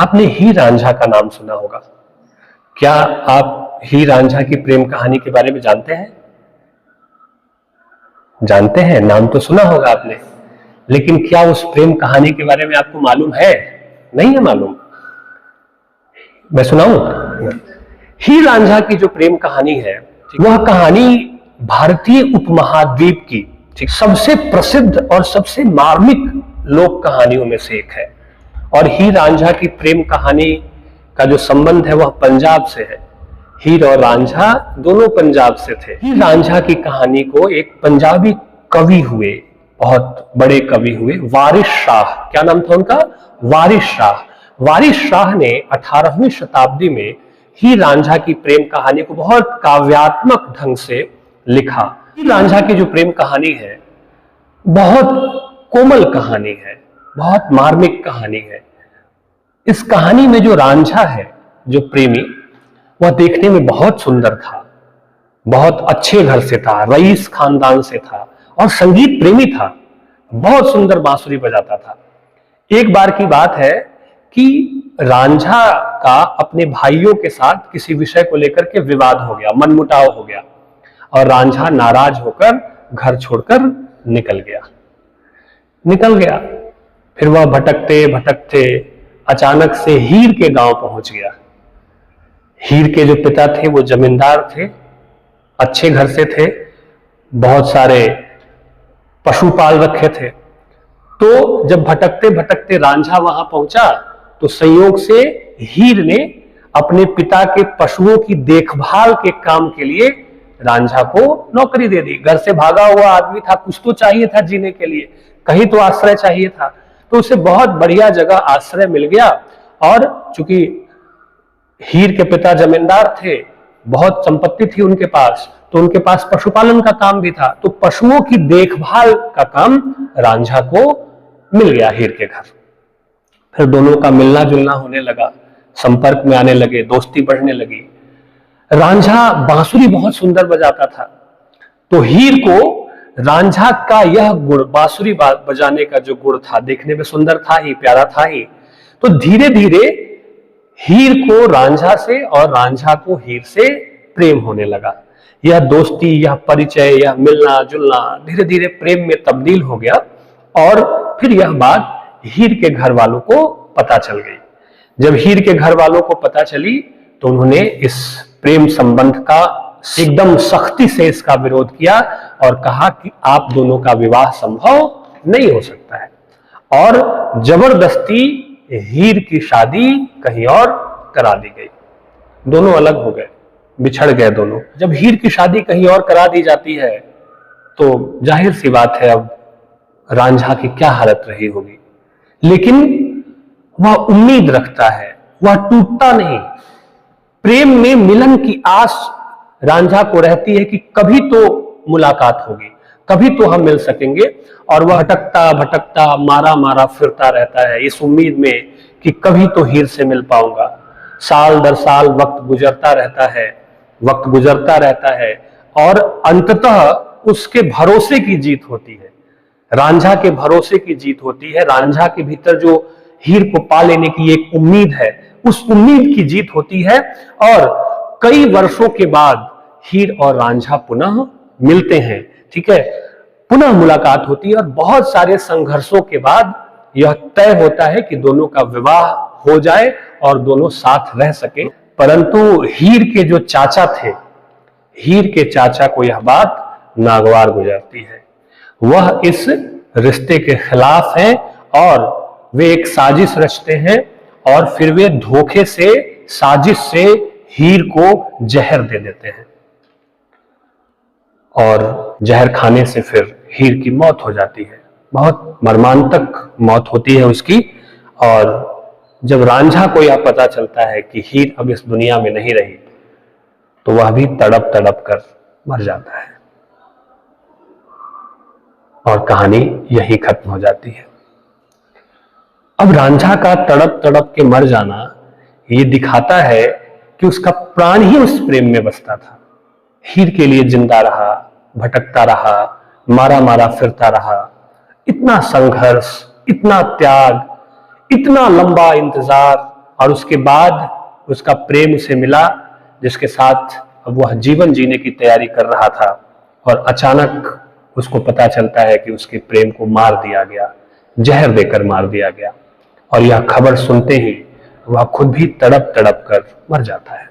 आपने हीर रांझा का नाम सुना होगा। क्या आप हीर रांझा की प्रेम कहानी के बारे में जानते हैं? जानते हैं, नाम तो सुना होगा आपने, लेकिन क्या उस प्रेम कहानी के बारे में आपको मालूम है? नहीं है मालूम? मैं सुनाऊं? हीर रांझा की जो प्रेम कहानी है, वह कहानी भारतीय उपमहाद्वीप की सबसे प्रसिद्ध और सबसे मार्मिक लोक कहानियों में से एक है। और हीर रांझा की प्रेम कहानी का जो संबंध है वह पंजाब से है। हीर और रांझा दोनों पंजाब से थे। हीर रांझा की कहानी को एक पंजाबी कवि हुए, बहुत बड़े कवि हुए, वारिस शाह। क्या नाम था उनका? वारिस शाह। वारिस शाह ने 18वीं शताब्दी में हीर रांझा की प्रेम कहानी को बहुत काव्यात्मक ढंग से लिखा। हीर रांझा की जो प्रेम कहानी है बहुत कोमल कहानी है, बहुत मार्मिक कहानी है। इस कहानी में जो रांझा है, जो प्रेमी, वह देखने में बहुत सुंदर था, बहुत अच्छे घर से था, रईस खानदान से था और संगीत प्रेमी था, बहुत सुंदर बांसुरी बजाता था। एक बार की बात है कि रांझा का अपने भाइयों के साथ किसी विषय को लेकर के विवाद हो गया, मनमुटाव हो गया और रांझा नाराज होकर घर छोड़कर निकल गया। फिर वह भटकते भटकते अचानक से हीर के गांव पहुंच गया। हीर के जो पिता थे वो जमींदार थे, अच्छे घर से थे, बहुत सारे पशु पाल रखे थे। तो जब भटकते भटकते रांझा वहां पहुंचा तो संयोग से हीर ने अपने पिता के पशुओं की देखभाल के काम के लिए रांझा को नौकरी दे दी। घर से भागा हुआ आदमी था, कुछ तो चाहिए था जीने के लिए, कहीं तो आश्रय चाहिए था, तो उसे बहुत बढ़िया जगह आश्रय मिल गया। और चूंकि हीर के पिता जमींदार थे, बहुत संपत्ति थी उनके पास, तो उनके पास पशुपालन का काम भी था, तो पशुओं की देखभाल का काम रांझा को मिल गया हीर के घर। फिर दोनों का मिलना जुलना होने लगा, संपर्क में आने लगे, दोस्ती बढ़ने लगी। रांझा बांसुरी बहुत सुंदर बजाता था, तो हीर को रांझा का यह गुण, बांसुरी बजाने का जो गुण था, देखने में सुंदर था ही, प्यारा था ही, तो धीरे धीरे हीर को रांझा से और रांझा को हीर से प्रेम होने लगा। यह दोस्ती, यह परिचय, यह मिलना जुलना धीरे धीरे प्रेम में तब्दील हो गया। और फिर यह बात हीर के घर वालों को पता चल गई। जब हीर के घर वालों को पता चली तो उन्होंने इस प्रेम संबंध का एकदम सख्ती से इसका विरोध किया और कहा कि आप दोनों का विवाह संभव नहीं हो सकता है। और जबरदस्ती हीर की शादी कहीं और करा दी गई। दोनों अलग हो गए, बिछड़ गए दोनों। जब हीर की शादी कहीं और करा दी जाती है तो जाहिर सी बात है अब रांझा की क्या हालत रही होगी। लेकिन वह उम्मीद रखता है, वह टूटता नहीं। प्रेम में मिलन की आस रांझा को रहती है कि कभी तो मुलाकात होगी, कभी तो हम मिल सकेंगे। और वह भटकता भटकता मारा मारा फिरता रहता है इस उम्मीद में कि कभी तो हीर से मिल पाऊंगा। साल दर साल वक्त गुजरता रहता है और अंततः उसके भरोसे की जीत होती है, रांझा के भरोसे की जीत होती है। रांझा के भीतर जो हीर को पा लेने की एक उम्मीद है, उस उम्मीद की जीत होती है। और कई वर्षों के बाद हीर और रांझा पुनः मिलते हैं, ठीक है, पुनः मुलाकात होती है। और बहुत सारे संघर्षों के बाद यह तय होता है कि दोनों का विवाह हो जाए और दोनों साथ रह सके। परंतु हीर के जो चाचा थे, हीर के चाचा को यह बात नागवार गुजरती है। वह इस रिश्ते के खिलाफ हैं और वे एक साजिश रचते हैं और फिर वे धोखे से, साजिश से हीर को जहर दे देते हैं और जहर खाने से फिर हीर की मौत हो जाती है। बहुत मर्मांतक मौत होती है उसकी। और जब रांझा को यह पता चलता है कि हीर अब इस दुनिया में नहीं रही तो वह भी तड़प तड़प कर मर जाता है और कहानी यही खत्म हो जाती है। अब रांझा का तड़प तड़प के मर जाना ये दिखाता है कि उसका प्राण ही उस प्रेम में बसता था। हीर के लिए जिंदा रहा, भटकता रहा, मारा मारा फिरता रहा। इतना संघर्ष, इतना त्याग, इतना लंबा इंतजार और उसके बाद उसका प्रेम उसे मिला, जिसके साथ अब वह जीवन जीने की तैयारी कर रहा था, और अचानक उसको पता चलता है कि उसके प्रेम को मार दिया गया, जहर देकर मार दिया गया। और यह खबर सुनते ही वह खुद भी तड़प तड़प कर मर जाता है।